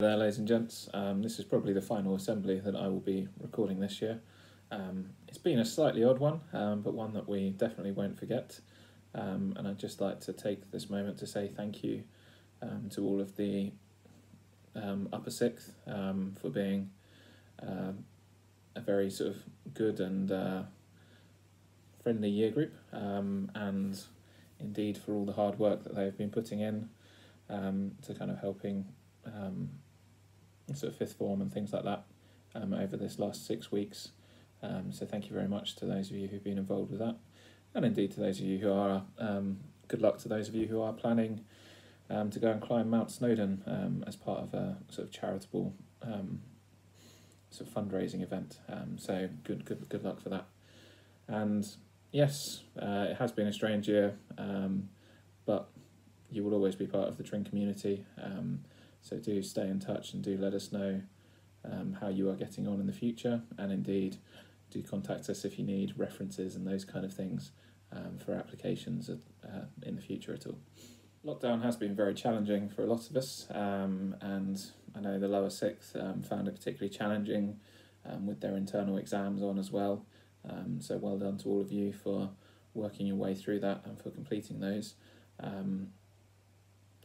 There, ladies and gents. This is probably the final assembly that I will be recording this year. It's been a slightly odd one, but one that we definitely won't forget. And I'd just like to take this moment to say thank you to all of the upper sixth for being a very sort of good and friendly year group, and indeed for all the hard work that they've been putting in to kind of helping sort of fifth form and things like that over this last 6 weeks. So thank you very much to those of you who've been involved with that, and indeed to those of you who are, good luck to those of you who are planning to go and climb Mount Snowdon as part of a sort of charitable sort of fundraising event. So good luck for that. And yes, it has been a strange year, but you will always be part of the Tring community. So do stay in touch and do let us know how you are getting on in the future, and indeed do contact us if you need references and those kind of things for applications in the future at all. Lockdown has been very challenging for a lot of us, and I know the lower sixth found it particularly challenging with their internal exams on as well. So well done to all of you for working your way through that and for completing those.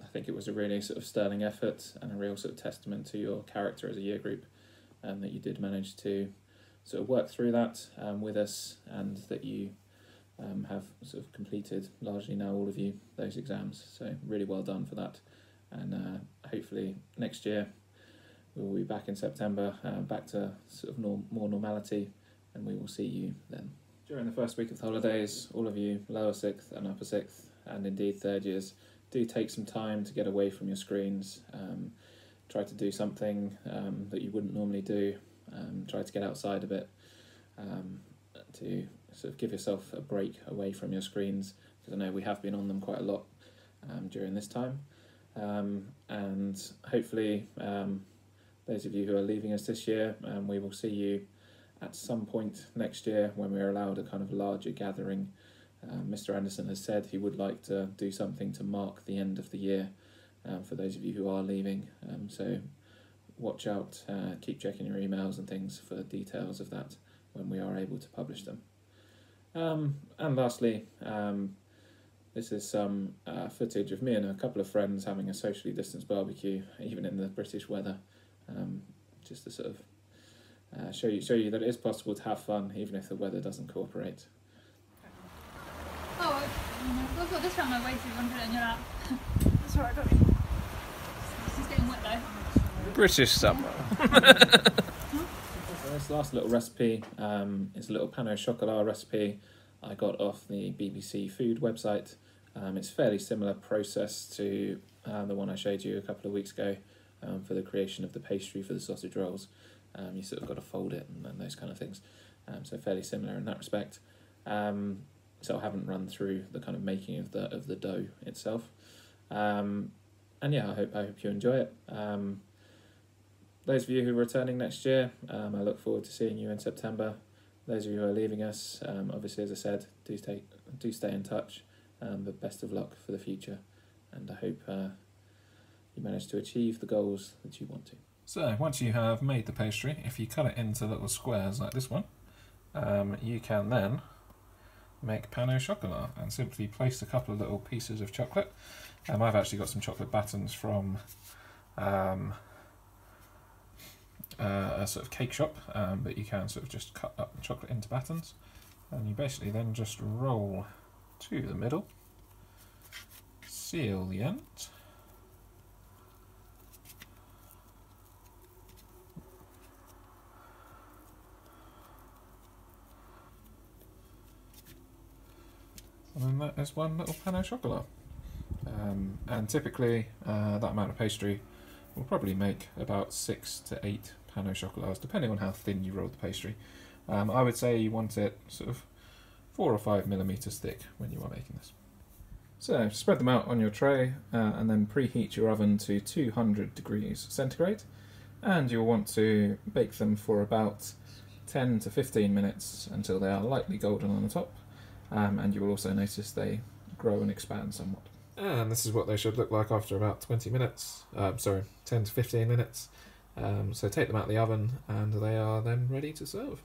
I think it was a really sort of sterling effort and a real sort of testament to your character as a year group, that you did manage to sort of work through that with us, and that you have sort of completed, largely now all of you, those exams. So really well done for that, and hopefully next year we will be back in September, back to sort of more normality, and we will see you then. During the first week of the holidays, all of you lower sixth and upper sixth, and indeed third years, do take some time to get away from your screens. Try to do something that you wouldn't normally do. Try to get outside a bit, to sort of give yourself a break away from your screens, because I know we have been on them quite a lot during this time. And hopefully those of you who are leaving us this year, we will see you at some point next year when we're allowed a kind of larger gathering. Mr. Anderson has said he would like to do something to mark the end of the year for those of you who are leaving. So watch out, keep checking your emails and things for details of that when we are able to publish them. And lastly, this is some footage of me and a couple of friends having a socially distanced barbecue, even in the British weather, just to sort of show you that it is possible to have fun even if the weather doesn't cooperate. Oh, I've got this around my waist if you want to put it in your lap. That's alright, got it. This is getting wet though. British summer. So this last little recipe is a little pain au chocolat recipe I got off the BBC Food website. It's a fairly similar process to the one I showed you a couple of weeks ago for the creation of the pastry for the sausage rolls. You sort of got to fold it and those kind of things. So fairly similar in that respect. So I haven't run through the kind of making of the dough itself, and yeah, I hope you enjoy it. Those of you who are returning next year, I look forward to seeing you in September. Those of you who are leaving us, obviously, as I said, do stay in touch. But best of luck for the future, and I hope you manage to achieve the goals that you want to. So once you have made the pastry, if you cut it into little squares like this one, you can then make pain au chocolat and simply place a couple of little pieces of chocolate. I've actually got some chocolate battens from a sort of cake shop, but you can sort of just cut up the chocolate into battens, and you basically then just roll to the middle, seal the end, and then that is one little pain au chocolat. And typically that amount of pastry will probably make about 6 to 8 pain au chocolats, depending on how thin you roll the pastry. I would say you want it sort of 4 or 5 millimeters thick when you are making this. So spread them out on your tray and then preheat your oven to 200 degrees centigrade, and you'll want to bake them for about 10 to 15 minutes until they are lightly golden on the top, and you will also notice they grow and expand somewhat. And this is what they should look like after about 20 minutes. Sorry, 10 to 15 minutes. So take them out of the oven and they are then ready to serve.